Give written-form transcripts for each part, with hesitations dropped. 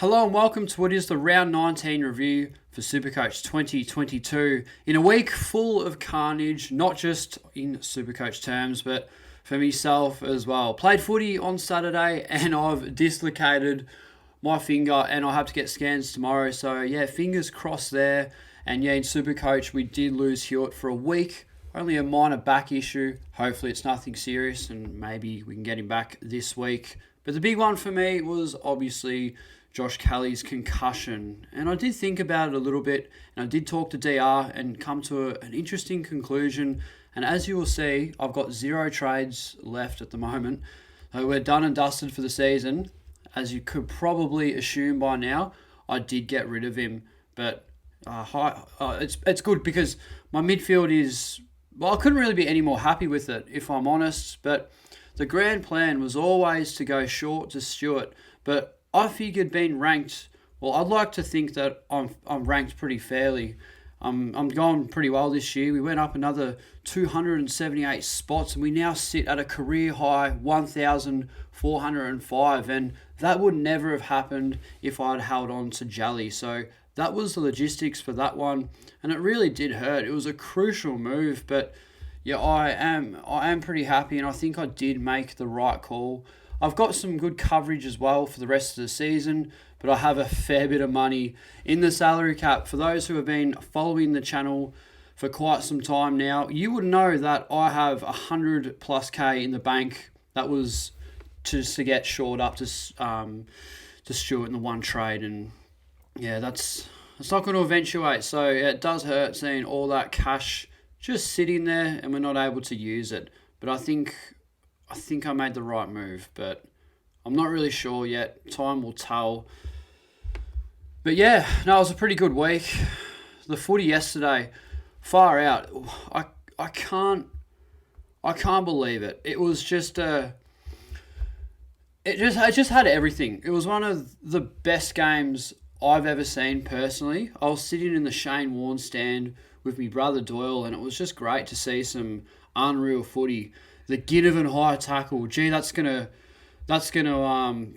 Hello and welcome to what is the Round 19 review for SuperCoach 2022. In a week full of carnage, not just in SuperCoach terms, but for myself as well. Played footy on Saturday and I've dislocated my finger and I'll have to get scans tomorrow. So yeah, fingers crossed there. And yeah, in SuperCoach we did lose Hewitt for a week. Only a minor back issue. Hopefully it's nothing serious and maybe we can get him back this week. But the big one for me was obviously Josh Kelly's concussion. And I did think about it a little bit, and I did talk to DR and come to an interesting conclusion. And as you will see, I've got 0 trades left at the moment. So we're done and dusted for the season. As you could probably assume by now, I did get rid of him. But it's good because my midfield is... Well, I couldn't really be any more happy with it, if I'm honest. But the grand plan was always to go short to Stewart. But I figured being ranked, well, I'd like to think that I'm ranked pretty fairly. I'm going pretty well this year. We went up another 278 spots and we now sit at a career high 1,405, and that would never have happened if I'd held on to Jally. So that was the logistics for that one, and it really did hurt. It was a crucial move, but yeah, I am pretty happy, and I think I did make the right call. I've got some good coverage as well for the rest of the season, but I have a fair bit of money in the salary cap. For those who have been following the channel for quite some time now, you would know that I have 100 plus K in the bank. That was just to get shored up to Stewart in the one trade, and yeah, that's not going to eventuate. So yeah, it does hurt seeing all that cash just sitting there and we're not able to use it. But I think I made the right move, but I'm not really sure yet. Time will tell. But yeah, no, it was a pretty good week. The footy yesterday, far out. I can't believe it. It was just it just had everything. It was one of the best games I've ever seen personally. I was sitting in the Shane Warne stand with my brother Doyle, and it was just great to see some unreal footy. The Ginnivan high tackle, that's gonna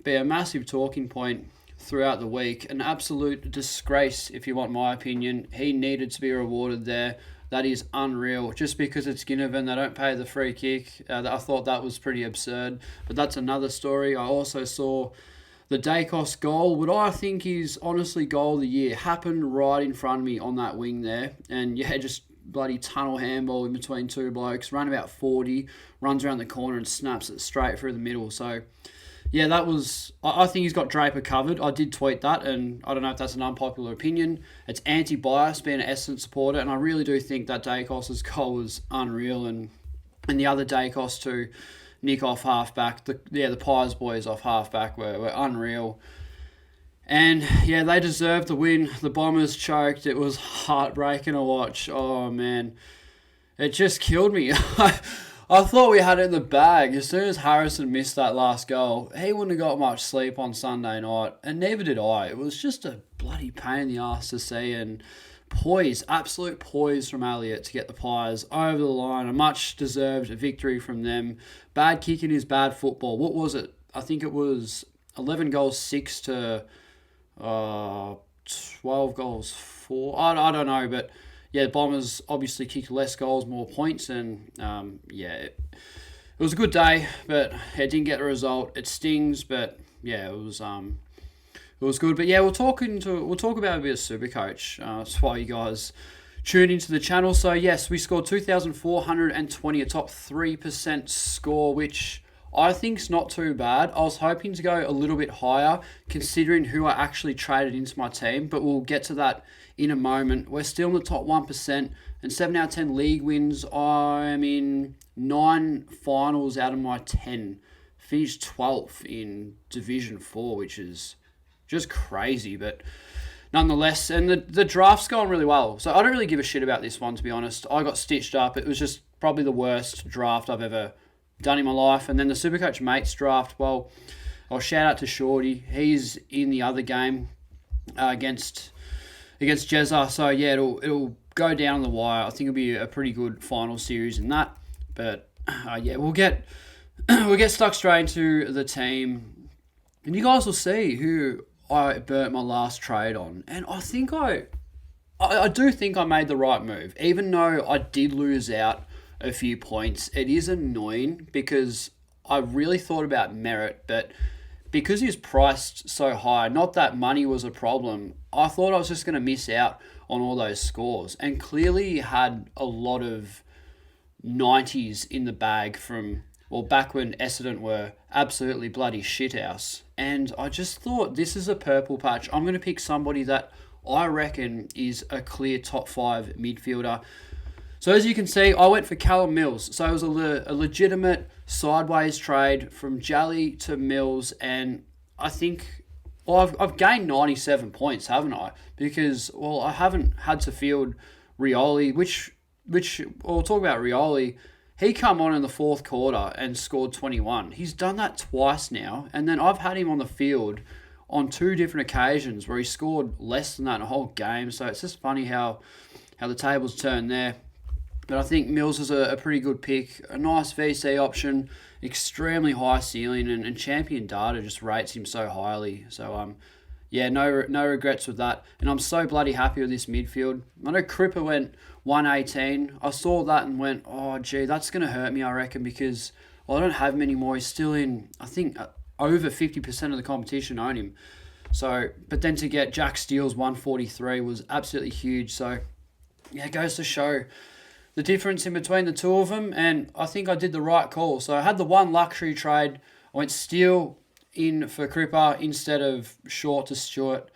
be a massive talking point throughout the week. An absolute disgrace, if you want my opinion. He needed to be rewarded there. That is unreal. Just because it's Ginnivan, they don't pay the free kick. I thought that was pretty absurd, but that's another story. I also saw the Dacos goal, what I think is honestly goal of the year, happened right in front of me on that wing there, and yeah, just bloody tunnel handball in between two blokes, run about 40, runs around the corner and snaps it straight through the middle. So yeah, that was... I think he's got Draper covered. I did tweet that, and I don't know if that's an unpopular opinion. It's anti-bias, being an Essendon supporter, and I really do think that Dacos' goal was unreal, and the other Dacos too, Nick off halfback, the Pies boys off halfback were unreal. And yeah, they deserved the win. The Bombers choked. It was heartbreaking to watch. Oh man, it just killed me. I thought we had it in the bag. As soon as Harrison missed that last goal, he wouldn't have got much sleep on Sunday night, and neither did I. It was just a bloody pain in the arse to see, and absolute poise from Elliott to get the Pies over the line. A much deserved victory from them. Bad kicking is bad football. What was it? I think it was 11 goals 6 to 12 goals 4. I don't know, but yeah, the Bombers obviously kicked less goals, more points, and it was a good day, but it didn't get the result. It stings, but yeah, it was good. But yeah, we'll talk about a bit of SuperCoach. That's why you guys tune into the channel. So yes, we scored 2,420, a top 3% score, which I think's not too bad. I was hoping to go a little bit higher, considering who I actually traded into my team, but we'll get to that in a moment. We're still in the top 1%, and 7 out of 10 league wins. I'm in 9 finals out of my 10. Finished 12th in Division 4, which is just crazy, but nonetheless. And the draft's going really well, so I don't really give a shit about this one, to be honest. I got stitched up. It was just probably the worst draft I've ever done in my life. And then the SuperCoach Mates draft, well, I'll shout out to Shorty. He's in the other game against Jezza. So yeah, it'll go down the wire. I think it'll be a pretty good final series in that. But yeah, we'll get stuck straight into the team, and you guys will see who I burnt my last trade on. And I do think I made the right move. Even though I did lose out a few points, it is annoying because I really thought about merit, but because he's priced so high, not that money was a problem, I thought I was just going to miss out on all those scores. And clearly he had a lot of 90s in the bag from, well, back when Essendon were absolutely bloody shithouse. And I just thought, this is a purple patch. I'm going to pick somebody that I reckon is a clear top 5 midfielder. So as you can see, I went for Callum Mills. So it was a legitimate sideways trade from Jally to Mills. And I think, well, I've gained 97 points, haven't I? Because, well, I haven't had to field Rioli, which we'll talk about Rioli. He come on in the fourth quarter and scored 21. He's done that twice now. And then I've had him on the field on 2 different occasions where he scored less than that in a whole game. So it's just funny how the tables turn there. But I think Mills is a pretty good pick. A nice VC option, extremely high ceiling, and Champion Data just rates him so highly. So, yeah, no regrets with that. And I'm so bloody happy with this midfield. I know Cripper went 118. I saw that and went, oh, gee, that's going to hurt me, I reckon, because, well, I don't have many more. He's still in, I think, over 50% of the competition own him. So, but then to get Jack Steele's 143 was absolutely huge. So, yeah, it goes to show the difference in between the two of them, and I think I did the right call. So I had the one luxury trade. I went Steele in for Cripper instead of Short to Stewart.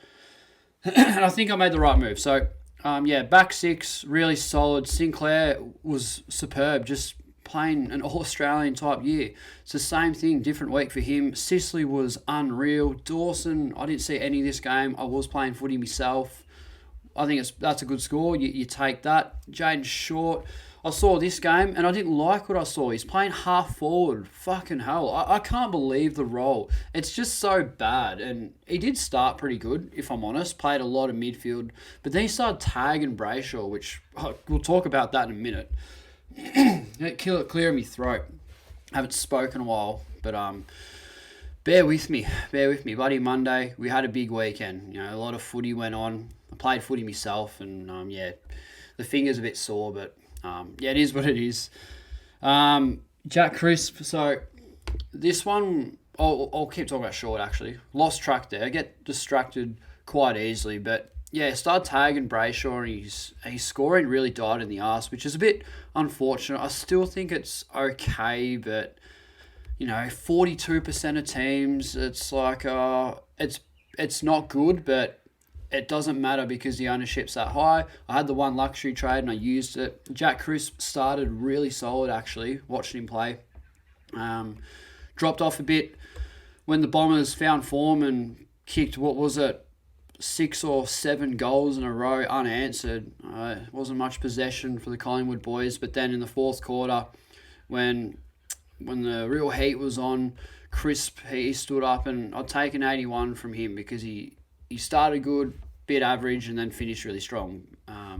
And I think I made the right move. So, yeah, back 6, really solid. Sinclair was superb, just playing an All-Australian type year. It's the same thing, different week for him. Sicily was unreal. Dawson, I didn't see any of this game. I was playing footy myself. I think that's a good score. You take that. Jaden Short, I saw this game and I didn't like what I saw. He's playing half forward. Fucking hell. I can't believe the role. It's just so bad. And he did start pretty good, if I'm honest. Played a lot of midfield. But then he started tagging Brayshaw, which we'll talk about that in a minute. It clear in my throat. Haven't spoken a while. But bear with me. Bloody Monday. We had a big weekend. You know, a lot of footy went on. I played footy myself, and yeah, the finger's a bit sore, but yeah, it is what it is. Jack Crisp. So this one, I'll keep talking about Short actually. Lost track there. I get distracted quite easily, but yeah, started tagging Brayshaw, and his scoring really died in the arse, which is a bit unfortunate. I still think it's okay, but you know, 42% of teams, it's like it's not good, but it doesn't matter because the ownership's that high. I had the one luxury trade and I used it. Jack Crisp started really solid, actually, watching him play. Dropped off a bit when the Bombers found form and kicked, 6 or 7 goals in a row unanswered. It wasn't much possession for the Collingwood boys, but then in the fourth quarter, when the real heat was on, Crisp, he stood up, and I'd take an 81 from him because he started good, bit average, and then finished really strong.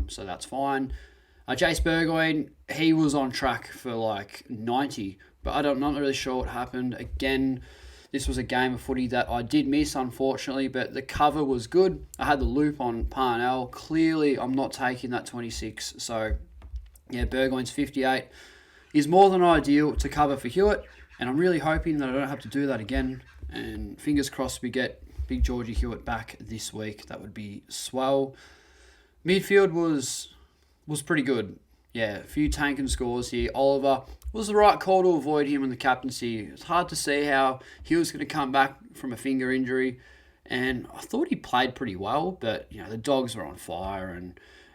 So that's fine. Jace Burgoyne, he was on track for like 90, but I'm not really sure what happened. Again, this was a game of footy that I did miss, unfortunately, but the cover was good. I had the loop on Parnell. Clearly, I'm not taking that 26. So, yeah, Burgoyne's 58 is more than ideal to cover for Hewitt, and I'm really hoping that I don't have to do that again. And fingers crossed we get Big Georgie Hewitt back this week. That would be swell. Midfield was pretty good. Yeah, a few tanking scores here. Oliver was the right call to avoid him in the captaincy. It's hard to see how he was going to come back from a finger injury, and I thought he played pretty well, but you know the Dogs were on fire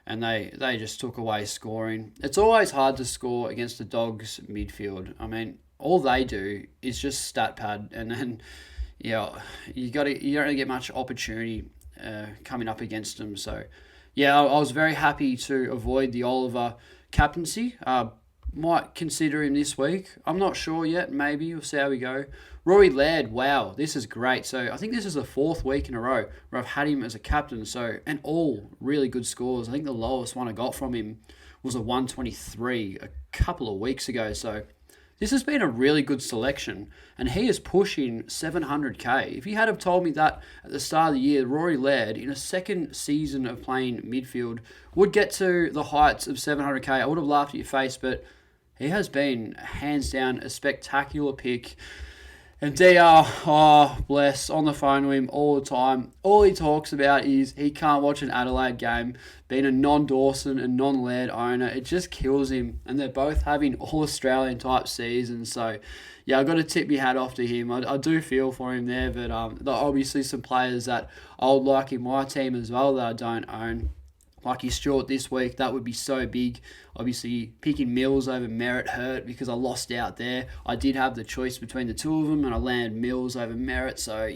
and they just took away scoring. It's always hard to score against the Dogs midfield. I mean, all they do is just stat pad, and then yeah, you don't really get much opportunity coming up against them. So, yeah, I was very happy to avoid the Oliver captaincy. Might consider him this week. I'm not sure yet. Maybe we'll see how we go. Rory Laird, wow, this is great. So I think this is the 4th week in a row where I've had him as a captain. So, and all really good scores. I think the lowest one I got from him was a 123 a couple of weeks ago. So this has been a really good selection, and he is pushing 700k. If you had have told me that at the start of the year, Rory Laird, in a second season of playing midfield, would get to the heights of 700k, I would have laughed at your face, but he has been, hands down, a spectacular pick. And DR, oh, bless, on the phone with him all the time. All he talks about is he can't watch an Adelaide game. Being a non-Dawson and non-Laird owner, it just kills him. And they're both having all-Australian type seasons. So, yeah, I've got to tip my hat off to him. I do feel for him there, but there are obviously some players that I would like in my team as well that I don't own. Lucky Stewart this week, that would be so big. Obviously, picking Mills over Merritt hurt because I lost out there. I did have the choice between the two of them, and I landed Mills over Merritt. So,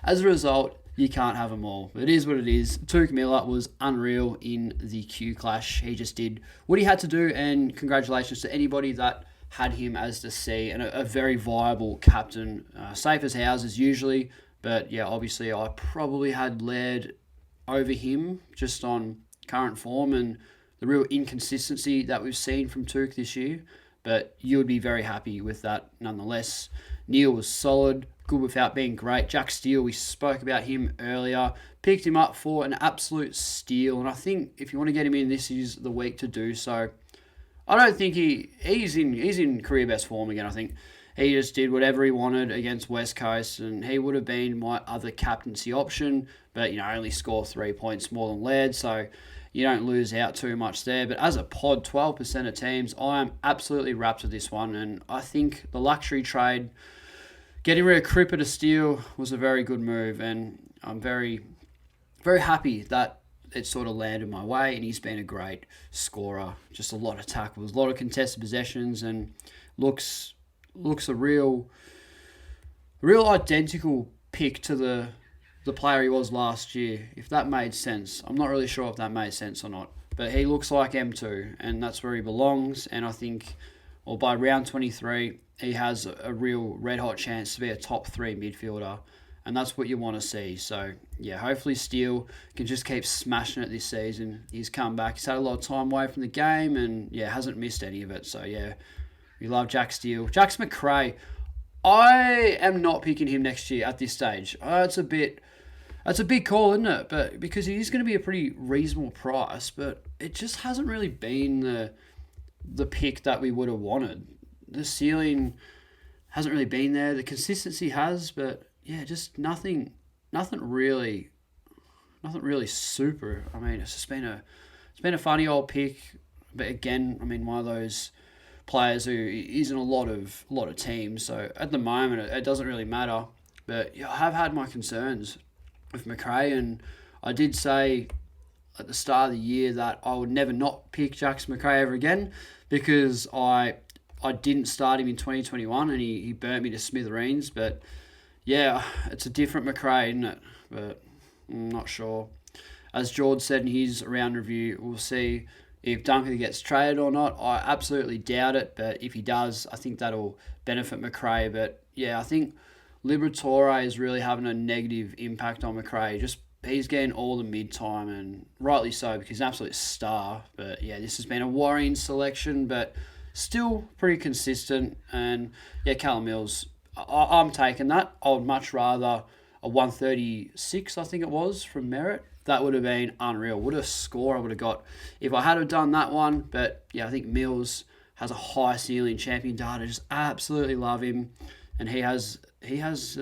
as a result, you can't have them all. It is what it is. Touk Miller was unreal in the Q Clash. He just did what he had to do, and congratulations to anybody that had him as the C, and a very viable captain. Safe as houses usually, but yeah, obviously I probably had Laird over him just on current form and the real inconsistency that we've seen from Touk this year. But you would be very happy with that nonetheless. Neil was solid, good without being great. Jack Steele, we spoke about him earlier. Picked him up for an absolute steal. And I think if you want to get him in, this is the week to do so. I don't think he's in career best form again, I think. He just did whatever he wanted against West Coast, and he would have been my other captaincy option, but, only score 3 points more than Laird, so you don't lose out too much there. But as a pod, 12% of teams, I am absolutely wrapped with this one, and I think the luxury trade, getting rid of Cripper to Steele, was a very good move, and I'm very, very happy that it sort of landed my way, and he's been a great scorer. Just a lot of tackles, a lot of contested possessions, and looks a real identical pick to the player he was last year, if that made sense. I'm not really sure if that made sense or not, but he looks like M2, and that's where he belongs, and I think, by round 23, he has a real red-hot chance to be a top 3 midfielder, and that's what you want to see. So, yeah, hopefully Steele can just keep smashing it this season. He's come back. He's had a lot of time away from the game, and, yeah, hasn't missed any of it. So, yeah, we love Jack Steele. Jax McRae, I am not picking him next year at this stage. That's a big call, isn't it? But because he is going to be a pretty reasonable price, but it just hasn't really been the pick that we would have wanted. The ceiling hasn't really been there. The consistency has, but yeah, just nothing really super. I mean, it's been a funny old pick, but again, I mean, one of those players who is in a lot of teams. So at the moment, it doesn't really matter. But yeah, I have had my concerns with McRae, and I did say at the start of the year that I would never not pick Jax McRae ever again, because I didn't start him in 2021 and he burnt me to smithereens. But yeah, it's a different McRae, isn't it? But I'm not sure. As George said in his round review, we'll see if Dunkley gets traded or not. I absolutely doubt it, but if he does, I think that'll benefit McRae. But yeah, I think Liberatore is really having a negative impact on McRae. Just he's getting all the mid-time, and rightly so, because he's an absolute star. But yeah, this has been a worrying selection, but still pretty consistent. And yeah, Callum Mills, I'm taking that. I would much rather a 136, I think it was, from Merritt. That would have been unreal. What a score I would have got if I had have done that one. But yeah, I think Mills has a high ceiling. Champion data, just absolutely love him, and he has games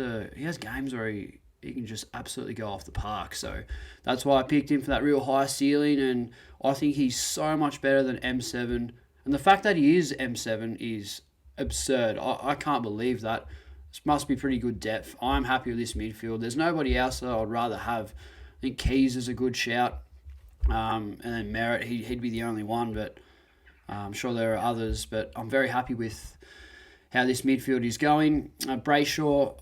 where he can just absolutely go off the park. So that's why I picked him for that real high ceiling, and I think he's so much better than M7. And the fact that he is M7 is absurd. I can't believe that. This must be pretty good depth. I'm happy with this midfield. There's nobody else that I'd rather have. I think Keys is a good shout. And then Merritt, he'd be the only one, but I'm sure there are others. But I'm very happy with how this midfield is going. Brayshaw,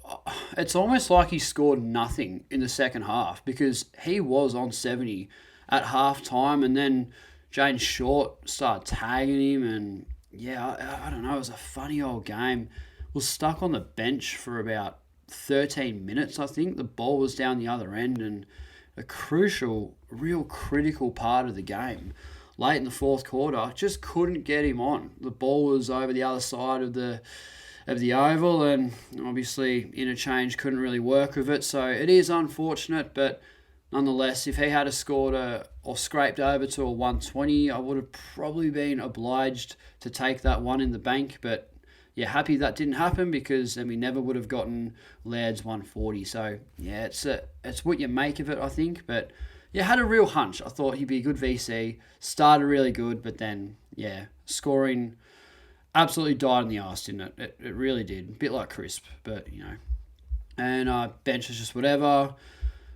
it's almost like he scored nothing in the second half, because he was on 70 at half time, and then Jane Short started tagging him, and yeah, I don't know, it was a funny old game. Was stuck on the bench for about 13 minutes, I think. The ball was down the other end, and a crucial, real critical part of the game. late in the fourth quarter, just couldn't get him on. The ball was over the other side of the oval, and obviously interchange couldn't really work with it. So it is unfortunate, but nonetheless, if he had scored or scraped over to a 120, I would have probably been obliged to take that one in the bank. But yeah, happy that didn't happen, because then we never would have gotten Laird's 140. So yeah, it's what you make of it, I think. But yeah, had a real hunch. I thought he'd be a good VC. Started really good, but then yeah, scoring absolutely died in the arse, didn't it? It really did. A bit like Crisp, but And bench is just whatever.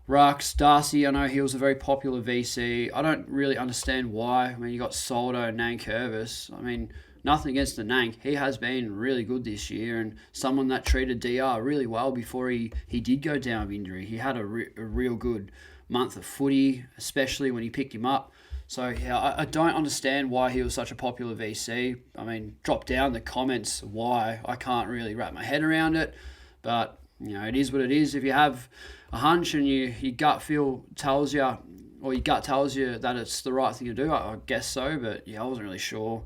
Rux, Darcy, I know he was a very popular VC. I don't really understand why. I mean, you got Soldo and Nankervis. I mean, nothing against the Nank. He has been really good this year, and someone that treated DR really well before he did go down with injury. He had a real good month of footy, especially when he picked him up. So, yeah, I don't understand why he was such a popular VC. I mean, drop down the comments why. I can't really wrap my head around it. But, it is what it is. If you have a hunch and your gut feel tells you, or your gut tells you that it's the right thing to do, I guess so. But, yeah, I wasn't really sure.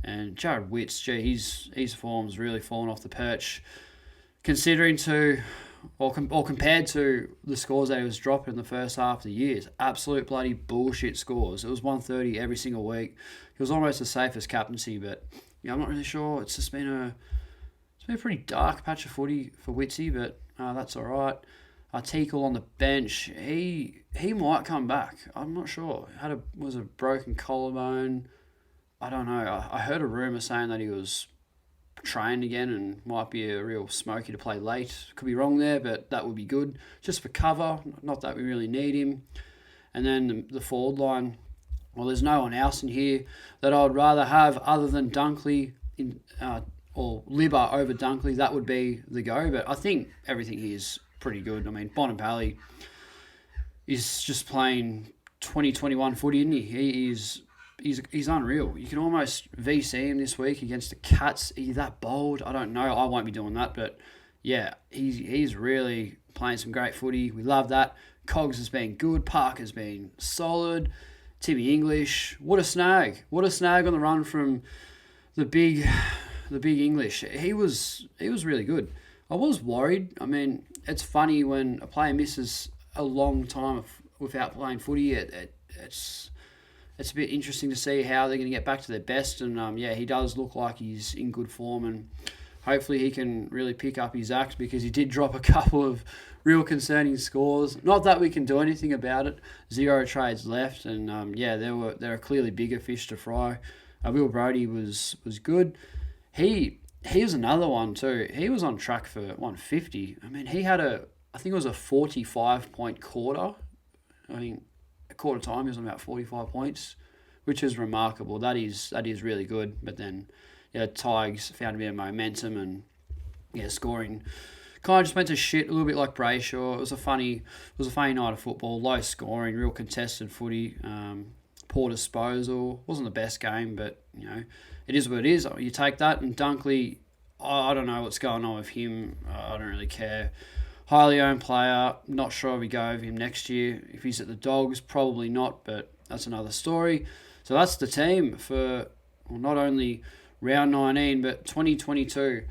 And Jared Witts, his form's really fallen off the perch, considering compared to the scores that he was dropping in the first half of the year. It's absolute bloody bullshit scores. It was 130 every single week. He was almost as safe as captaincy, but I'm not really sure. It's just been a pretty dark patch of footy for Witsy, but that's all right. Tickle on the bench, he might come back. I'm not sure. Was a broken collarbone. I don't know. I heard a rumour saying that he was trained again and might be a real smoky to play late. Could be wrong there, but that would be good. Just for cover, not that we really need him. And then the forward line, well, there's no one else in here that I would rather have other than Dunkley or Libba over Dunkley. That would be the go, but I think everything here is pretty good. I mean, Bonampally is just playing 2021 footy, isn't he? He's unreal. You can almost VC him this week against the Cats. Is that bold? I don't know. I won't be doing that. But, yeah, he's really playing some great footy. We love that. Cogs has been good. Parker's been solid. Timmy English. What a snag. What a snag on the run from the big English. He was really good. I was worried. I mean, it's funny when a player misses a long time without playing footy. It's a bit interesting to see how they're going to get back to their best. And, he does look like he's in good form. And hopefully he can really pick up his act, because he did drop a couple of real concerning scores. Not that we can do anything about it. 0 trades left. And, there are clearly bigger fish to fry. Will Brodie was good. He was another one too. He was on track for 150. I mean, he had I think it was a 45-point quarter. I think a quarter time he was on about 45 points, which is remarkable. That is really good. But then, Tigers found a bit of momentum, and scoring kind of just went to shit, a little bit like Brayshaw. It was a funny night of football. Low scoring, real contested footy. Poor disposal. Wasn't the best game, but it is what it is. You take that. And Dunkley, I don't know what's going on with him. I don't really care. Highly owned player. Not sure if we go with him next year. If he's at the Dogs, probably not, but that's another story. So that's the team for not only round 19, but 2022.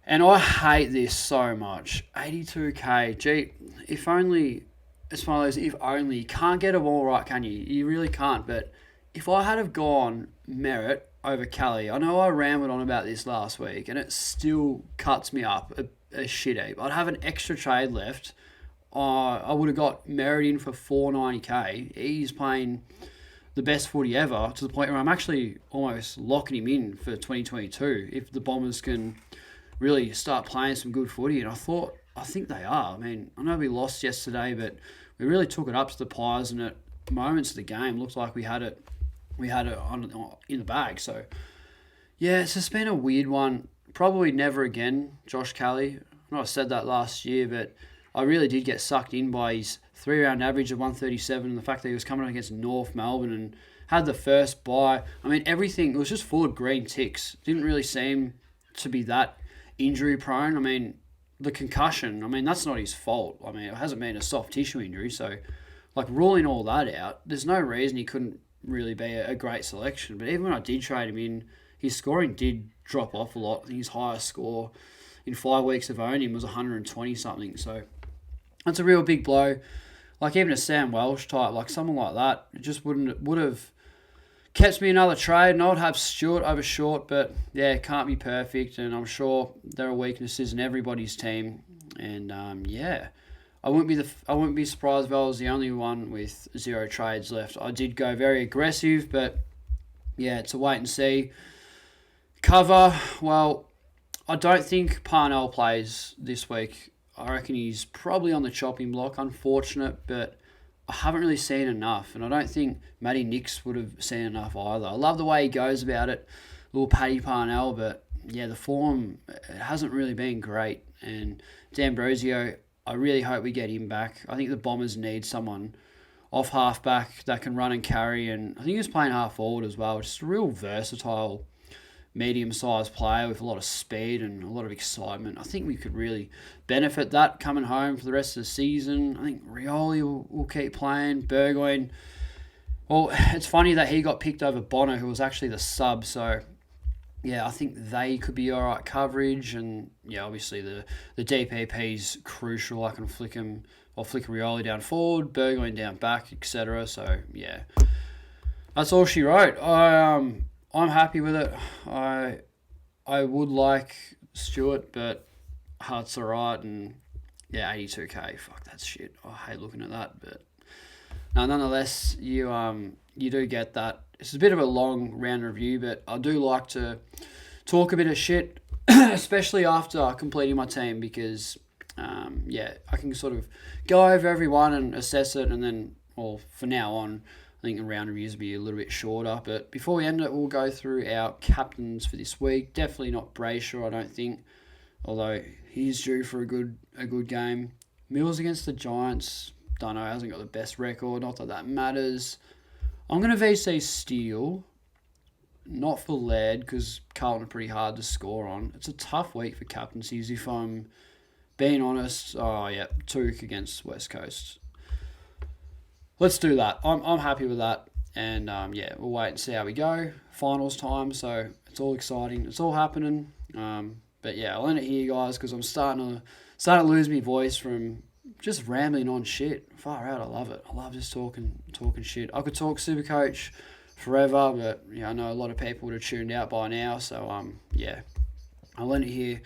And I hate this so much. 82k. Gee, if only, it's one of those, if only. You can't get them all right, can you? You really can't. But if I had have gone Merritt over Kelly, I know I rambled on about this last week, and it still cuts me up a shit heap. I'd have an extra trade left. I would have got Merritt in for 490k. He's playing the best footy ever, to the point where I'm actually almost locking him in for 2022 if the Bombers can really start playing some good footy. And I think they are. I mean, I know we lost yesterday, but we really took it up to the Pies, and at moments of the game looked like we had it in the bag. So yeah, it's just been a weird one. Probably never again, Josh Kelly. I know I said that last year, but I really did get sucked in by his 3-round average of 137 and the fact that he was coming up against North Melbourne and had the first bye. I mean, everything, it was just full of green ticks. Didn't really seem to be that injury prone. I mean, the concussion, that's not his fault. I mean, it hasn't been a soft tissue injury, so ruling all that out, there's no reason he couldn't really be a great selection. But even when I did trade him in, his scoring did drop off a lot. I think his highest score in 5 weeks of owning him was 120 something. So that's a real big blow. Like even a Sam Welsh type, like someone like that, it just would have kept me another trade, and I would have Stewart over Short. But yeah, it can't be perfect, and I'm sure there are weaknesses in everybody's team. And yeah, I wouldn't be surprised if I was the only one with 0 trades left. I did go very aggressive, but yeah, it's a wait and see. Cover, well, I don't think Parnell plays this week. I reckon he's probably on the chopping block. Unfortunate, but I haven't really seen enough, and I don't think Matty Nix would have seen enough either. I love the way he goes about it, little Paddy Parnell, but yeah, the form it hasn't really been great. And D'Ambrosio, I really hope we get him back. I think the Bombers need someone off halfback that can run and carry, and I think he's playing half forward as well. Just a real versatile medium-sized player with a lot of speed and a lot of excitement. I think we could really benefit that coming home for the rest of the season. I think Rioli will keep playing. Burgoyne, well, it's funny that he got picked over Bonner, who was actually the sub. So, yeah, I think they could be all right coverage. And, yeah, obviously the DPP's crucial. I can flick Rioli down forward, Burgoyne down back, etc. So, yeah, that's all she wrote. I'm happy with it. I would like Stewart, but Hart's alright, and yeah, 82k. Fuck, that's shit. I hate looking at that, but no, nonetheless, you do get that. It's a bit of a long round review, but I do like to talk a bit of shit, especially after completing my team, because yeah, I can sort of go over everyone and assess it, and then, well, for now on, I think the round reviews will be a little bit shorter. But before we end it, we'll go through our captains for this week. Definitely not Brayshaw, I don't think, although he's due for a good game. Mills against the Giants, don't know, hasn't got the best record. Not that that matters. I'm going to VC Steele, not for Laird, because Carlton are pretty hard to score on. It's a tough week for captaincies, if I'm being honest. Oh, yeah, Took against West Coast. Let's do that. I'm happy with that. And, yeah, we'll wait and see how we go. Finals time, so it's all exciting. It's all happening. But, yeah, I'll end it here, guys, because I'm starting to lose my voice from just rambling on shit. Far out, I love it. I love just talking shit. I could talk SuperCoach forever, but, yeah, I know a lot of people would have tuned out by now. So, yeah, I'll end it here.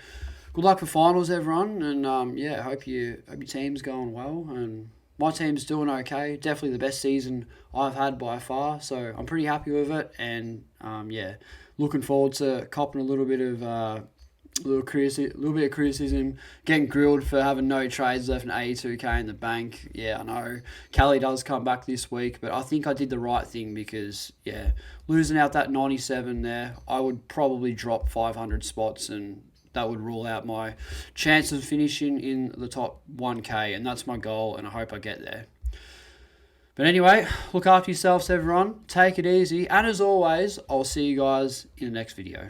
Good luck for finals, everyone. And, yeah, hope your team's going well. And my team's doing okay. Definitely the best season I've had by far. So I'm pretty happy with it. And, yeah, looking forward to copping a little bit of criticism, getting grilled for having no trades left and 82k in the bank. Yeah, I know. Callie does come back this week, but I think I did the right thing because, yeah, losing out that 97 there, I would probably drop 500 spots, and that would rule out my chance of finishing in the top 1k, and that's my goal, and I hope I get there. But anyway, look after yourselves, everyone. Take it easy, and as always, I'll see you guys in the next video.